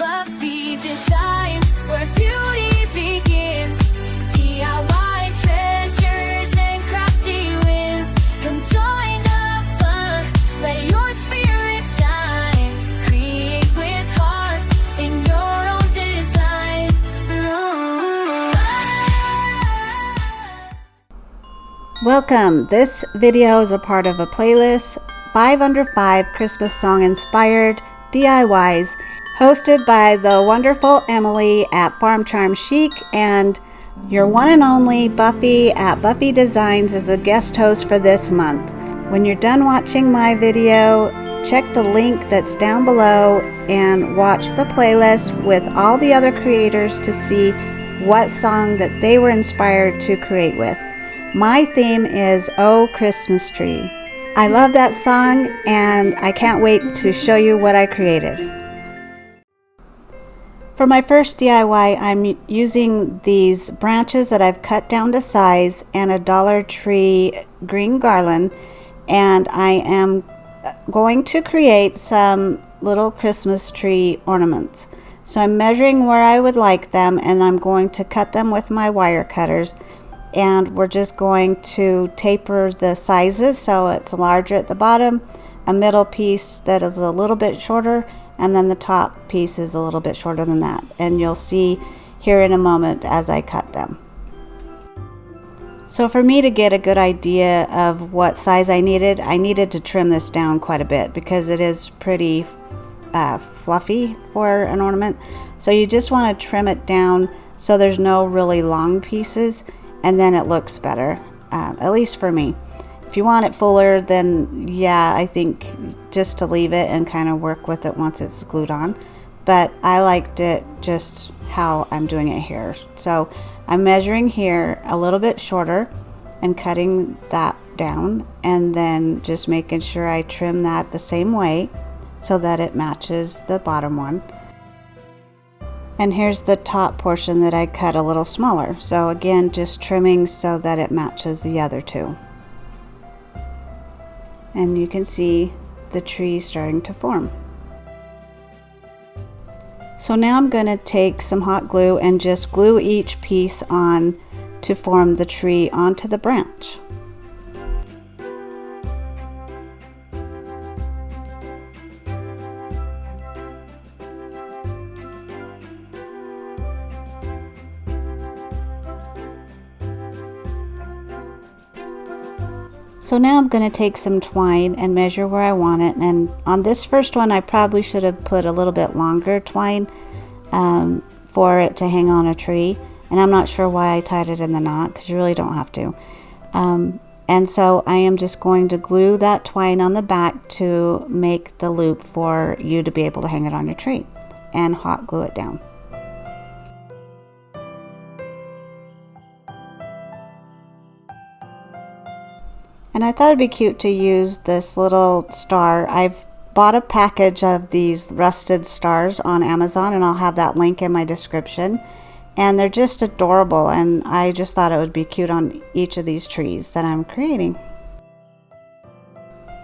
Buffie designs where beauty begins. DIY treasures and crafty wins. Come join the fun, let your spirit shine. Create with heart in your own design. Welcome. This video is a part of a playlist 5 under 5 Christmas song inspired DIYs hosted by the wonderful Emily at Farm Charm Chic, and your one and only Buffy at Buffy Designs is the guest host for this month. When you're done watching my video, check the link that's down below and watch the playlist with all the other creators to see what song that they were inspired to create with. My theme is Oh Christmas Tree. I love that song and I can't wait to show you what I created. For my first DIY, I'm using these branches that I've cut down to size and a Dollar Tree green garland, and I am going to create some little Christmas tree ornaments. So I'm measuring where I would like them, and I'm going to cut them with my wire cutters, and we're just going to taper the sizes so it's larger at the bottom, a middle piece that is a little bit shorter, and then the top piece is a little bit shorter than that, and you'll see here in a moment as I cut them. So for me to get a good idea of what size I needed to trim this down quite a bit because it is pretty fluffy for an ornament. So you just want to trim it down so there's no really long pieces, and then it looks better, at least for me. If you want it fuller, then yeah, I think just to leave it and kind of work with it once it's glued on. But I liked it just how I'm doing it here. So I'm measuring here a little bit shorter and cutting that down, and then just making sure I trim that the same way so that it matches the bottom one. And here's the top portion that I cut a little smaller. So again, just trimming so that it matches the other two. And you can see the tree starting to form. So now I'm going to take some hot glue and just glue each piece on to form the tree onto the branch. So now I'm going to take some twine and measure where I want it, and on this first one I probably should have put a little bit longer twine for it to hang on a tree, and I'm not sure why I tied it in the knot because you really don't have to. And so I am just going to glue that twine on the back to make the loop for you to be able to hang it on your tree, and hot glue it down. And I thought it'd be cute to use this little star. I've bought a package of these rusted stars on Amazon, and I'll have that link in my description. And they're just adorable, and I just thought it would be cute on each of these trees that I'm creating.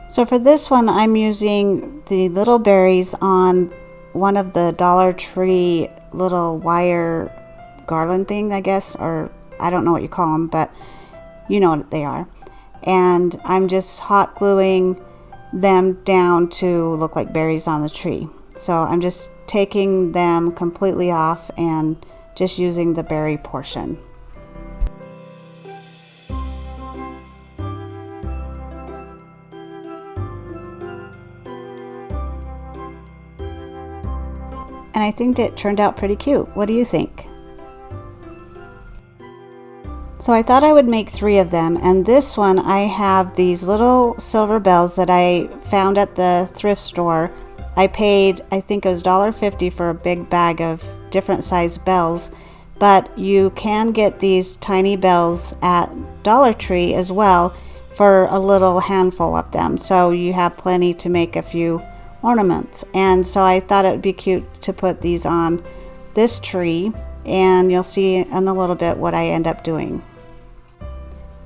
So for this one, I'm using the little berries on one of the Dollar Tree little wire garland thing, I guess, or I don't know what you call them, but you know what they are. And I'm just hot gluing them down to look like berries on the tree. So I'm just taking them completely off and just using the berry portion. And I think it turned out pretty cute. What do you think? So I thought I would make 3 of them, and this one I have these little silver bells that I found at the thrift store. I paid, I think it was $1.50 for a big bag of different size bells, but you can get these tiny bells at Dollar Tree as well for a little handful of them, so you have plenty to make a few ornaments. And so I thought it would be cute to put these on this tree, and you'll see in a little bit what I end up doing.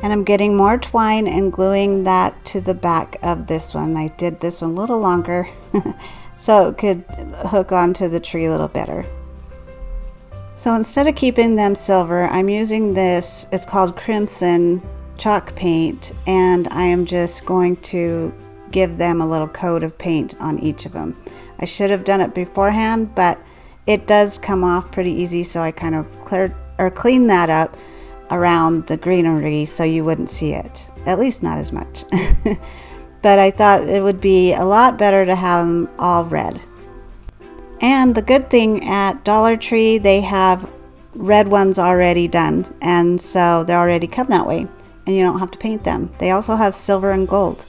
And I'm getting more twine and gluing that to the back of this one. I did this one a little longer so it could hook onto the tree a little better. So instead of keeping them silver, I'm using this, it's called Crimson chalk paint, and I am just going to give them a little coat of paint on each of them. I should have done it beforehand, but it does come off pretty easy, so I kind of cleaned that up around the greenery so you wouldn't see it, at least not as much. But I thought it would be a lot better to have them all red. And the good thing at Dollar Tree, they have red ones already done, and so they already come that way, and you don't have to paint them. They also have silver and gold.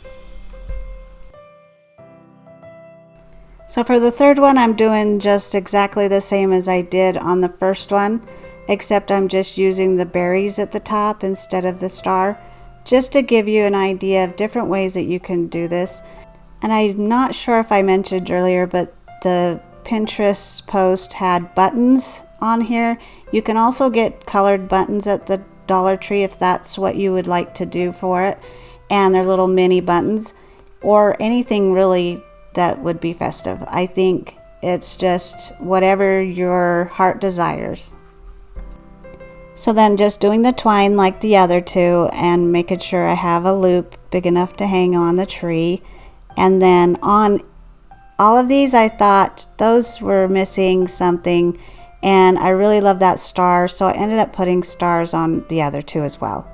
So for the third one, I'm doing just exactly the same as I did on the first one, except I'm just using the berries at the top instead of the star, just to give you an idea of different ways that you can do this. And I'm not sure if I mentioned earlier, but the Pinterest post had buttons on here. You can also get colored buttons at the Dollar Tree if that's what you would like to do for it, and they're little mini buttons, or anything really that would be festive. I think it's just whatever your heart desires. So then just doing the twine like the other two and making sure I have a loop big enough to hang on the tree. And then on all of these, I thought those were missing something, and I really love that star, so I ended up putting stars on the other two as well.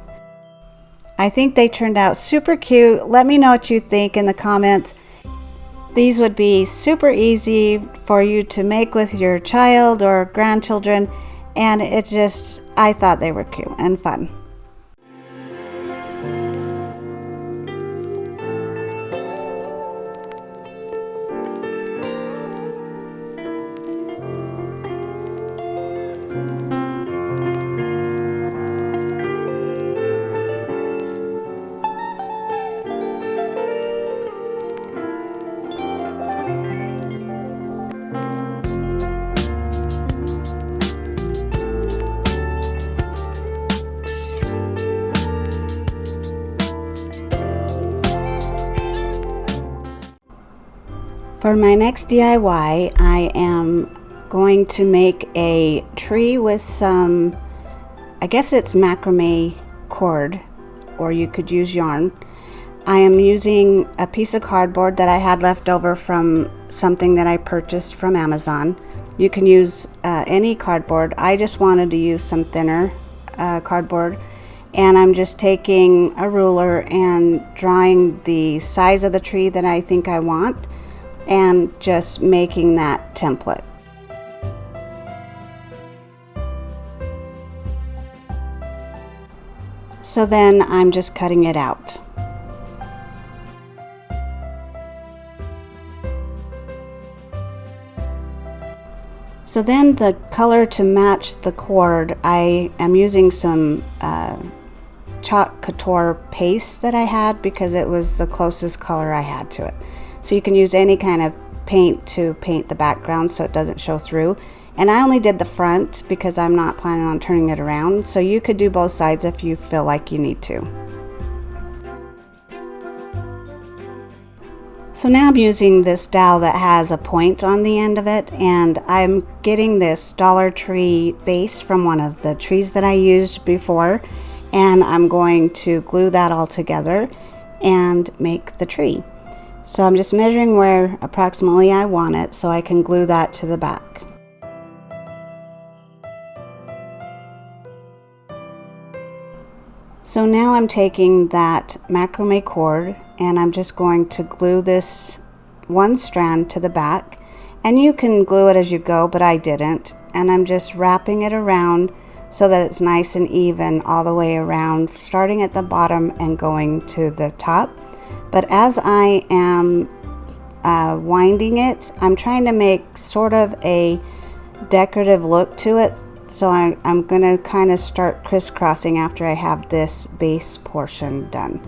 I think they turned out super cute. Let me know what you think in the comments. These would be super easy for you to make with your child or grandchildren, and it's just, I thought they were cute and fun. For my next DIY, I am going to make a tree with some, I guess it's macrame cord, or you could use yarn. I am using a piece of cardboard that I had left over from something that I purchased from Amazon. You can use any cardboard. I just wanted to use some thinner cardboard, and I'm just taking a ruler and drawing the size of the tree that I think I want, and just making that template. So then I'm just cutting it out. So then the color to match the cord, I am using some chalk couture paste that I had because it was the closest color I had to it. So you can use any kind of paint to paint the background so it doesn't show through. And I only did the front because I'm not planning on turning it around. So you could do both sides if you feel like you need to. So now I'm using this dowel that has a point on the end of it, and I'm getting this Dollar Tree base from one of the trees that I used before, and I'm going to glue that all together and make the tree. So I'm just measuring where approximately I want it so I can glue that to the back. So now I'm taking that macrame cord and I'm just going to glue this one strand to the back, and you can glue it as you go, but I didn't, and I'm just wrapping it around so that it's nice and even all the way around, starting at the bottom and going to the top. But as I am winding it, I'm trying to make sort of a decorative look to it. So I'm going to kind of start crisscrossing after I have this base portion done.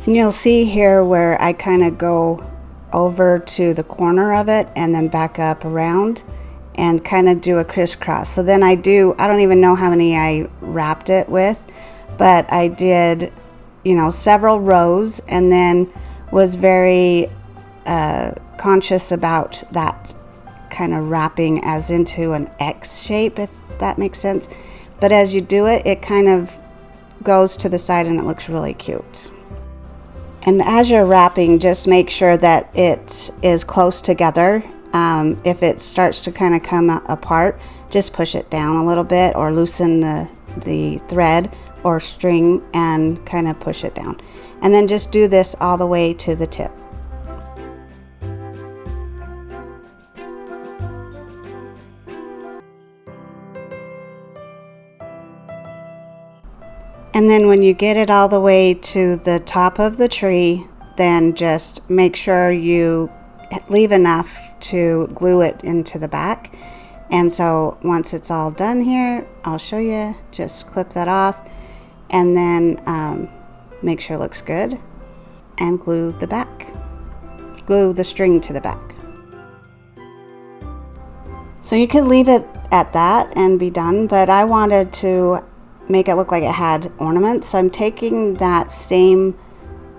And you'll see here where I kind of go over to the corner of it and then back up around and kind of do a crisscross. So then I don't even know how many I wrapped it with, but I did, you know, several rows, and then was very conscious about that kind of wrapping as into an X shape, if that makes sense. But as you do it, it kind of goes to the side and it looks really cute. And as you're wrapping, just make sure that it is close together. If it starts to kind of come apart, just push it down a little bit or loosen the thread or string and kind of push it down. And then just do this all the way to the tip. And then when you get it all the way to the top of the tree, then just make sure you leave enough to glue it into the back. And so once it's all done here, I'll show you, just clip that off and then make sure it looks good and glue the back. Glue the string to the back. So you could leave it at that and be done, but I wanted to make it look like it had ornaments. So I'm taking that same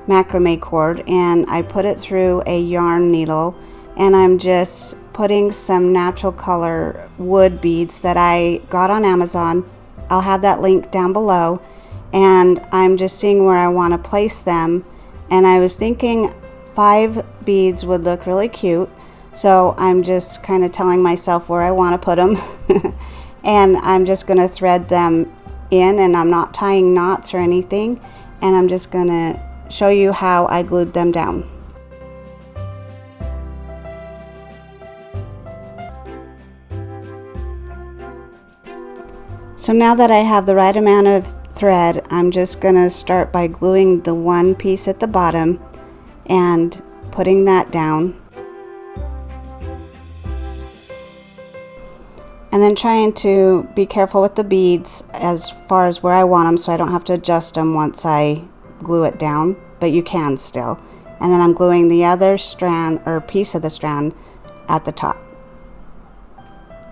macrame cord and I put it through a yarn needle, and I'm just putting some natural color wood beads that I got on Amazon. I'll have that link down below, and I'm just seeing where I want to place them. And I was thinking 5 beads would look really cute, so I'm just kind of telling myself where I want to put them. And I'm just going to thread them in, and I'm not tying knots or anything, and I'm just going to show you how I glued them down. So now that I have the right amount of thread, I'm just going to start by gluing the one piece at the bottom and putting that down. And then trying to be careful with the beads as far as where I want them, so I don't have to adjust them once I glue it down, but you can still. And then I'm gluing the other strand or piece of the strand at the top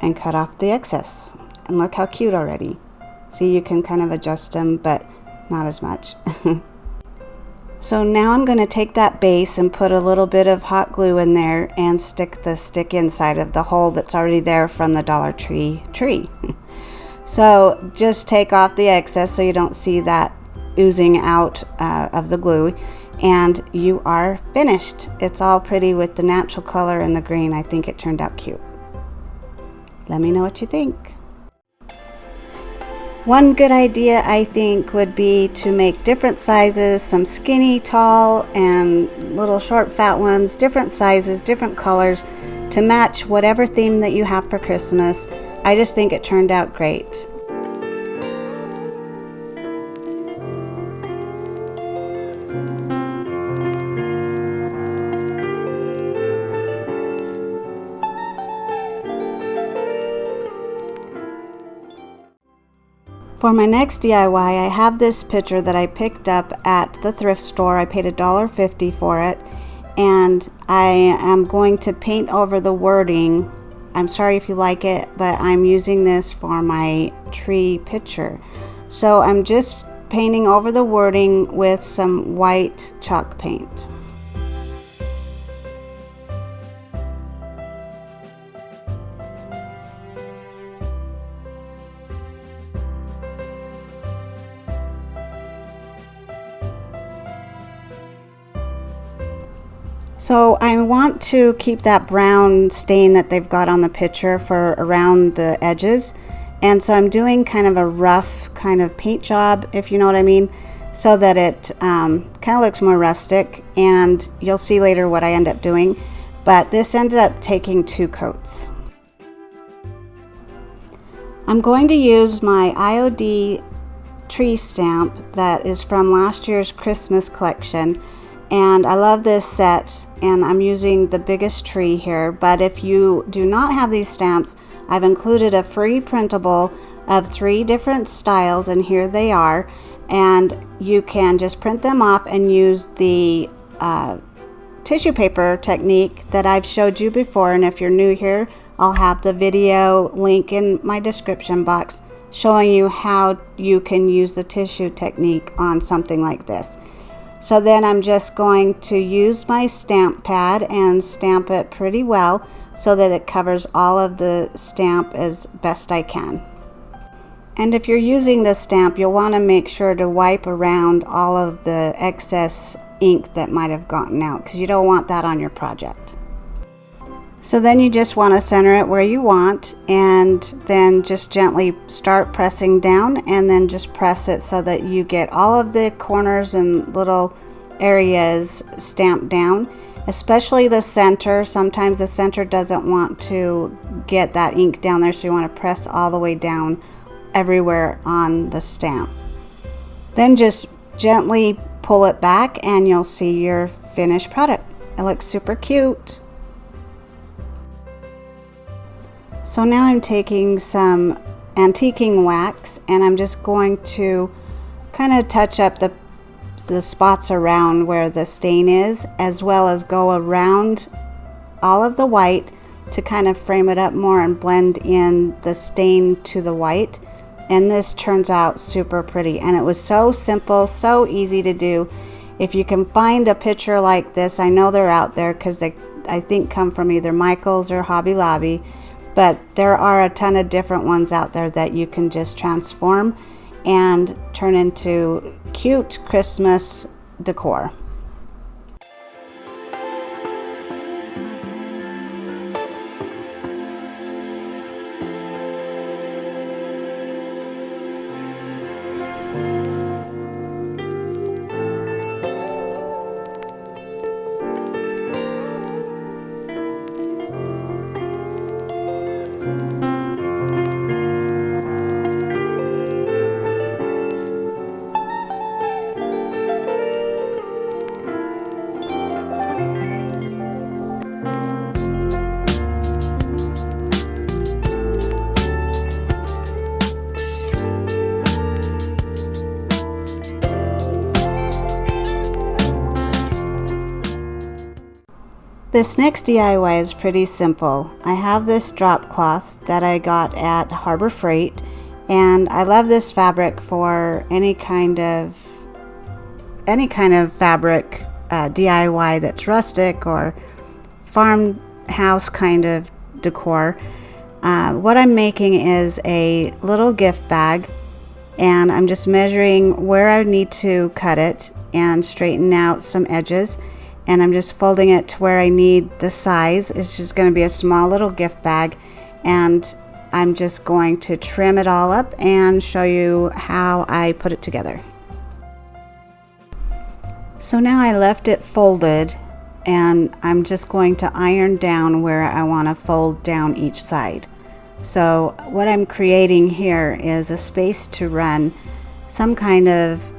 and cut off the excess. And look how cute already. See, you can kind of adjust them, but not as much. So now I'm going to take that base and put a little bit of hot glue in there and stick the stick inside of the hole that's already there from the Dollar Tree tree. So just take off the excess so you don't see that oozing out of the glue, and you are finished. It's all pretty with the natural color and the green. I think it turned out cute. Let me know what you think. One good idea, I think, would be to make different sizes, some skinny, tall, and little short, fat ones, different sizes, different colors, to match whatever theme that you have for Christmas. I just think it turned out great. For my next DIY, I have this picture that I picked up at the thrift store. I paid $1.50 for it, and I am going to paint over the wording. I'm sorry if you like it, but I'm using this for my tree picture. So I'm just painting over the wording with some white chalk paint. So I want to keep that brown stain that they've got on the picture for around the edges. And so I'm doing kind of a rough kind of paint job, if you know what I mean, so that it kind of looks more rustic. And you'll see later what I end up doing. But this ended up taking 2 coats. I'm going to use my IOD tree stamp that is from last year's Christmas collection. And I love this set, and I'm using the biggest tree here. But if you do not have these stamps, I've included a free printable of 3 different styles, and here they are. And you can just print them off and use the tissue paper technique that I've showed you before. And if you're new here, I'll have the video link in my description box showing you how you can use the tissue technique on something like this. So then I'm just going to use my stamp pad and stamp it pretty well so that it covers all of the stamp as best I can. And if you're using this stamp, you'll want to make sure to wipe around all of the excess ink that might have gotten out, because you don't want that on your project. So then you just want to center it where you want, and then just gently start pressing down, and then just press it so that you get all of the corners and little areas stamped down, especially the center. Sometimes the center doesn't want to get that ink down there, so you want to press all the way down everywhere on the stamp. Then just gently pull it back and you'll see your finished product. It looks super cute. So now I'm taking some antiquing wax and I'm just going to kind of touch up the spots around where the stain is, as well as go around all of the white to kind of frame it up more and blend in the stain to the white. And this turns out super pretty, and it was so simple, so easy to do. If you can find a picture like this, I know they're out there because they, I think, come from either Michael's or Hobby Lobby, but there are a ton of different ones out there that you can just transform and turn into cute Christmas decor. This next DIY is pretty simple. I have this drop cloth that I got at Harbor Freight, and I love this fabric for any kind of fabric DIY that's rustic or farmhouse kind of decor. What I'm making is a little gift bag, and I'm just measuring where I need to cut it and straighten out some edges. And I'm just folding it to where I need the size. It's just going to be a small little gift bag, and I'm just going to trim it all up and show you how I put it together. So now I left it folded, and I'm just going to iron down where I want to fold down each side. So what I'm creating here is a space to run some kind of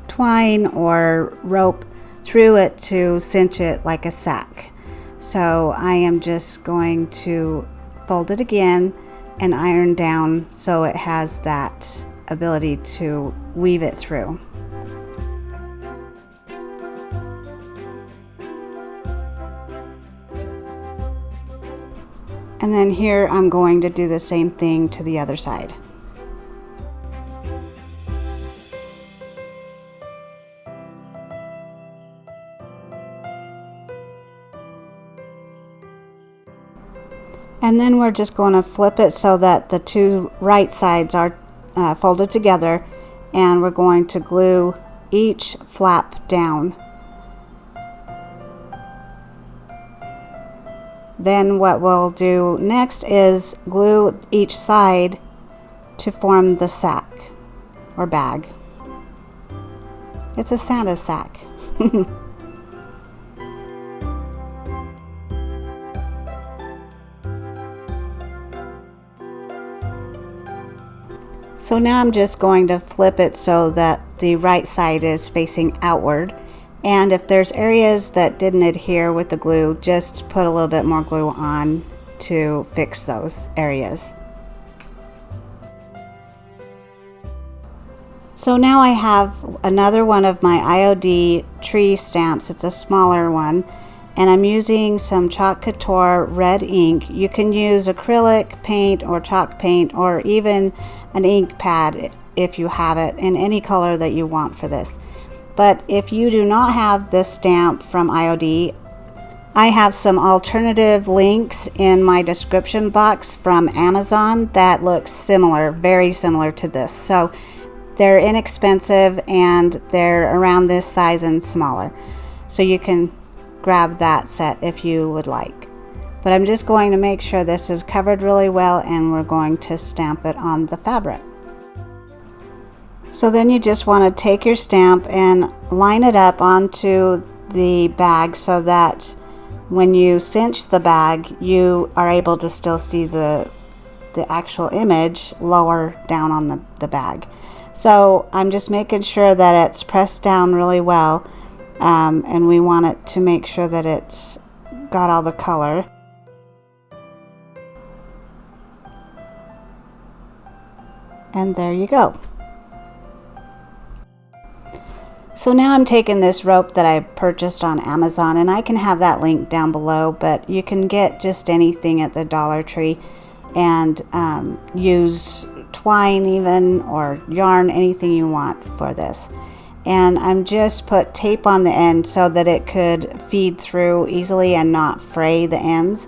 twine or rope through it to cinch it like a sack. So I am just going to fold it again and iron down so it has that ability to weave it through. And then here I'm going to do the same thing to the other side. And then we're just going to flip it so that the two right sides are folded together, and we're going to glue each flap down. Then what we'll do next is glue each side to form the sack or bag. It's a Santa sack. So now I'm just going to flip it so that the right side is facing outward. And if there's areas that didn't adhere with the glue, just put a little bit more glue on to fix those areas. So now I have another one of my IOD tree stamps. It's a smaller one. and I'm using some Chalk Couture red ink. You can use acrylic paint or chalk paint or even an ink pad if you have it in any color that you want for this. But if you do not have this stamp from IOD, I have some alternative links in my description box from Amazon that looks similar, very similar to this. So they're inexpensive and they're around this size and smaller. So you can grab that set if you would like. But I'm just going to make sure this is covered really well, and we're going to stamp it on the fabric. So then you just want to take your stamp and line it up onto the bag so that when you cinch the bag, you are able to still see the actual image lower down on the bag. So I'm just making sure that it's pressed down really well, and we want it to make sure that it's got all the color. And there you go. So now I'm taking this rope that I purchased on Amazon, and I can have that link down below, but you can get just anything at the Dollar Tree and use twine even, or yarn, anything you want for this. And I'm just put tape on the end so that it could feed through easily and not fray the ends.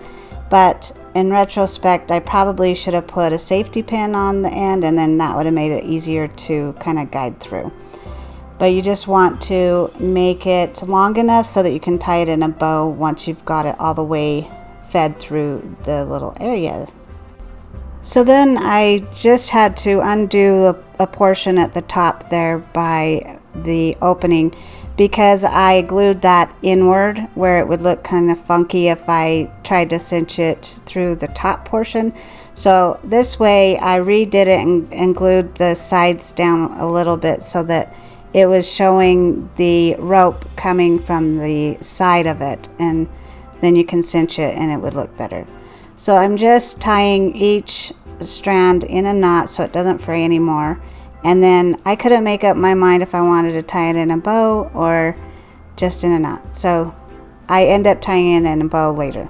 But in retrospect, I probably should have put a safety pin on the end, and then that would have made it easier to kind of guide through. But you just want to make it long enough so that you can tie it in a bow once you've got it all the way fed through the little areas. So then I just had to undo a portion at the top there by the opening, because I glued that inward where it would look kind of funky if I tried to cinch it through the top portion. So this way I redid it and glued the sides down a little bit so that it was showing the rope coming from the side of it, and then you can cinch it and it would look better. So I'm just tying each strand in a knot so it doesn't fray anymore, and then I couldn't make up my mind if I wanted to tie it in a bow or just in a knot, so I end up tying it in a bow later.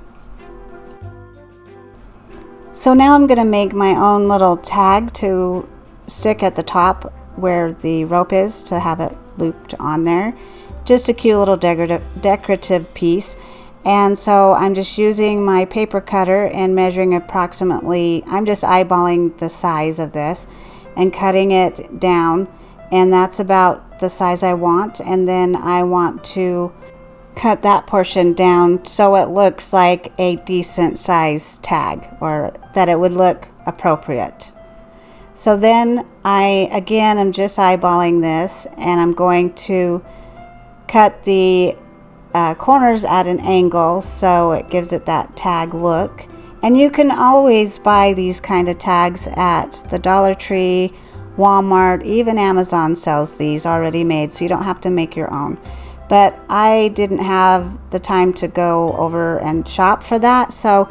So now I'm going to make my own little tag to stick at the top where the rope is, to have it looped on there. Just a cute little decorative piece. And so I'm just using my paper cutter and measuring approximately, I'm just eyeballing the size of this and cutting it down, and that's about the size I want. And then I want to cut that portion down so it looks like a decent size tag, or that it would look appropriate. So then I'm just eyeballing this, and I'm going to cut the corners at an angle so it gives it that tag look. And you can always buy these kind of tags at the Dollar Tree, Walmart, even Amazon sells these already made, so you don't have to make your own. But I didn't have the time to go over and shop for that, so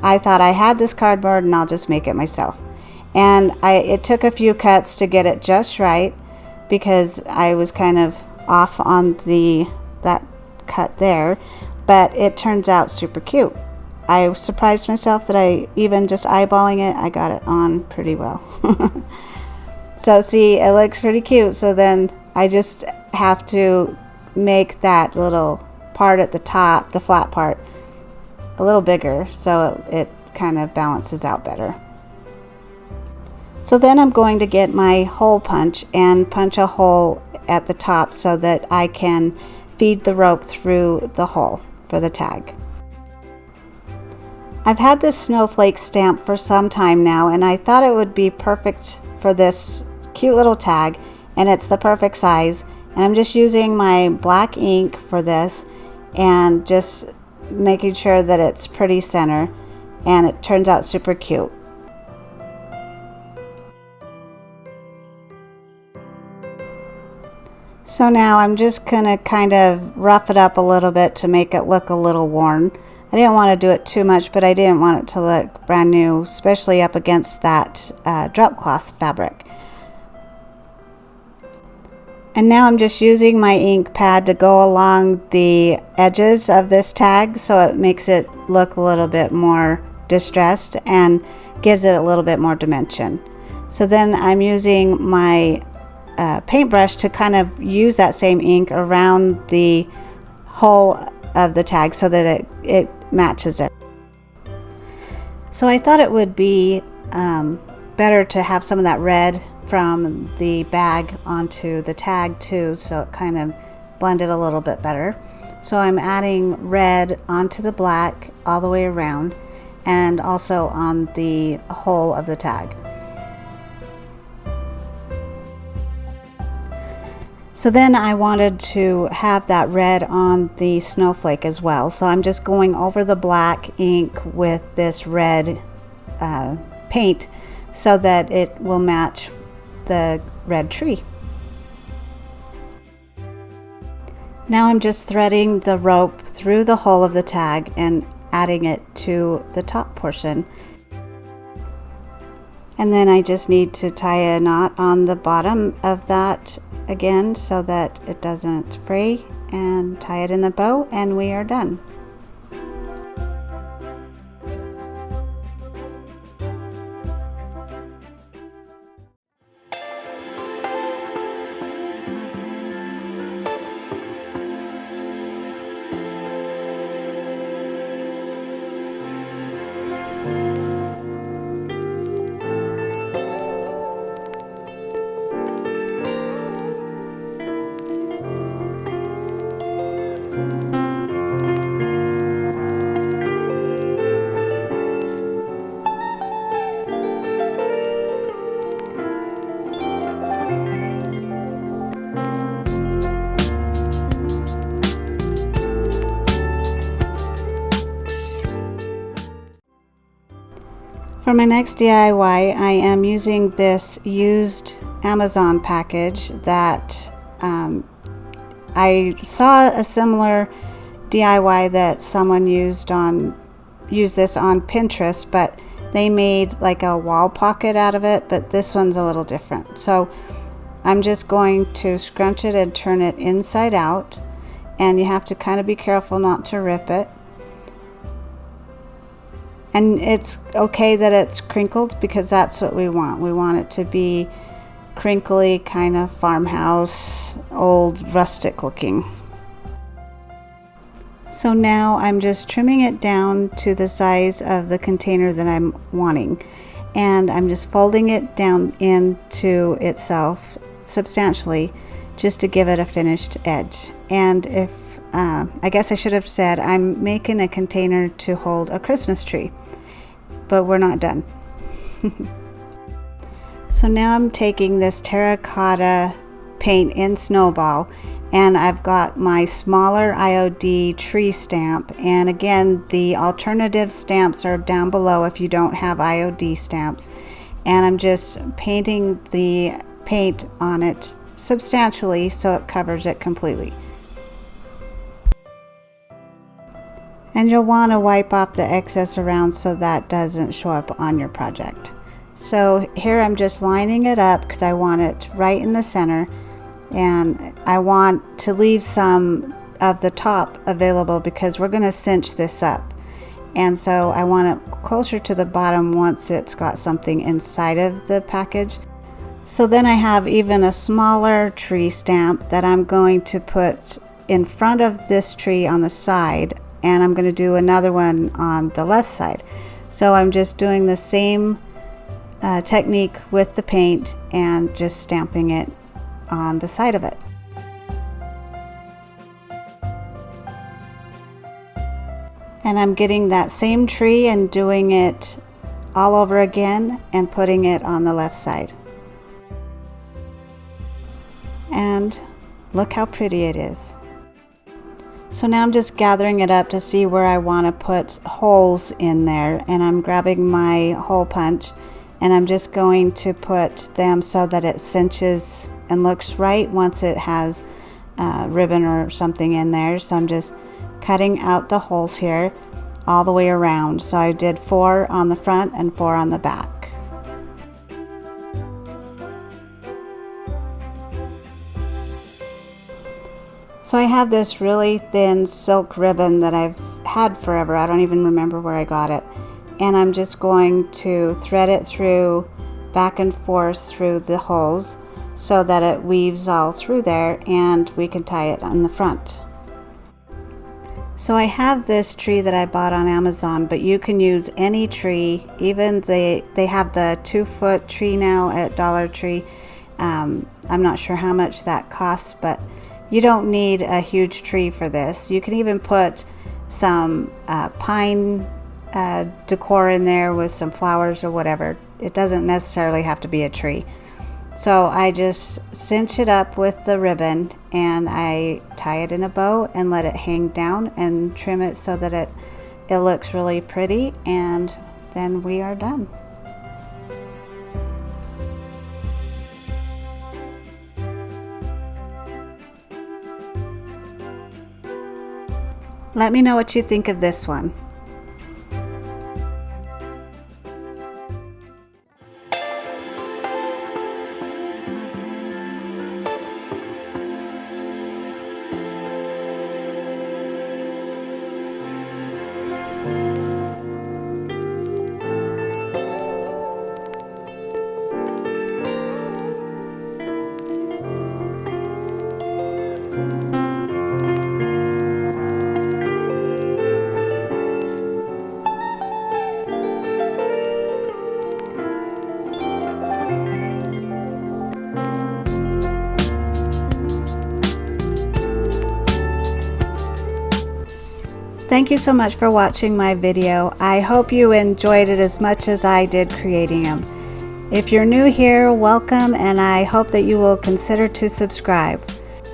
I thought I had this cardboard and I'll just make it myself. And it took a few cuts to get it just right, because I was kind of off on that cut there, but it turns out super cute. I surprised myself that I, even just eyeballing it, I got it on pretty well. So see, it looks pretty cute. So then I just have to make that little part at the top, the flat part, a little bigger so it kind of balances out better. So then I'm going to get my hole punch and punch a hole at the top so that I can feed the rope through the hole for the tag. I've had this snowflake stamp for some time now, and I thought it would be perfect for this cute little tag, and it's the perfect size. And I'm just using my black ink for this and just making sure that it's pretty center, and it turns out super cute. So now I'm just gonna kind of rough it up a little bit to make it look a little worn. I didn't want to do it too much, but I didn't want it to look brand new, especially up against that drop cloth fabric. And now I'm just using my ink pad to go along the edges of this tag so it makes it look a little bit more distressed and gives it a little bit more dimension. So then I'm using my paintbrush to kind of use that same ink around the whole of the tag so that it matches it. So I thought it would be better to have some of that red from the bag onto the tag too, so it kind of blended a little bit better. So I'm adding red onto the black all the way around and also on the whole of the tag. So then I wanted to have that red on the snowflake as well. So I'm just going over the black ink with this red paint so that it will match the red tree. Now I'm just threading the rope through the hole of the tag and adding it to the top portion. And then I just need to tie a knot on the bottom of that again so that it doesn't fray, and tie it in the bow, and we are done. For my next DIY, I am using this used Amazon package that I saw a similar DIY that someone used this on Pinterest, but they made like a wall pocket out of it, but this one's a little different. So I'm just going to scrunch it and turn it inside out, and you have to kind of be careful not to rip it. And it's okay that it's crinkled because that's what we want. We want it to be crinkly, kind of farmhouse, old rustic looking. So now I'm just trimming it down to the size of the container that I'm wanting. And I'm just folding it down into itself substantially just to give it a finished edge. And I guess I should have said I'm making a container to hold a Christmas tree, but we're not done. So now I'm taking this terracotta paint in Snowball, and I've got my smaller IOD tree stamp, and again the alternative stamps are down below if you don't have IOD stamps, and I'm just painting the paint on it substantially so it covers it completely. And you'll want to wipe off the excess around so that doesn't show up on your project. So here I'm just lining it up because I want it right in the center, and I want to leave some of the top available because we're going to cinch this up, and so I want it closer to the bottom once it's got something inside of the package. So then I have even a smaller tree stamp that I'm going to put in front of this tree on the side, and I'm going to do another one on the left side. So I'm just doing the same technique with the paint and just stamping it on the side of it. And I'm getting that same tree and doing it all over again and putting it on the left side. And look how pretty it is. So now I'm just gathering it up to see where I want to put holes in there, and I'm grabbing my hole punch and I'm just going to put them so that it cinches and looks right once it has ribbon or something in there. So I'm just cutting out the holes here all the way around. So I did 4 on the front and 4 on the back. So I have this really thin silk ribbon that I've had forever. I don't even remember where I got it. And I'm just going to thread it through, back and forth through the holes so that it weaves all through there, and we can tie it on the front. So I have this tree that I bought on Amazon, but you can use any tree. Even they have the 2-foot tree now at Dollar Tree. I'm not sure how much that costs, but you don't need a huge tree for this. You can even put some pine decor in there with some flowers or whatever. It doesn't necessarily have to be a tree. So I just cinch it up with the ribbon and I tie it in a bow and let it hang down and trim it so that it looks really pretty, and then we are done. Let me know what you think of this one. Thank you so much for watching my video. I hope you enjoyed it as much as I did creating them. If you're new here, welcome, and I hope that you will consider to subscribe.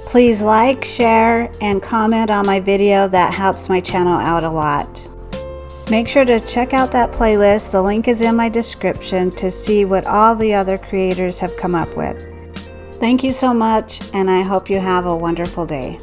Please like, share, and comment on my video. That helps my channel out a lot. Make sure to check out that playlist. The link is in my description to see what all the other creators have come up with. Thank you so much, and I hope you have a wonderful day.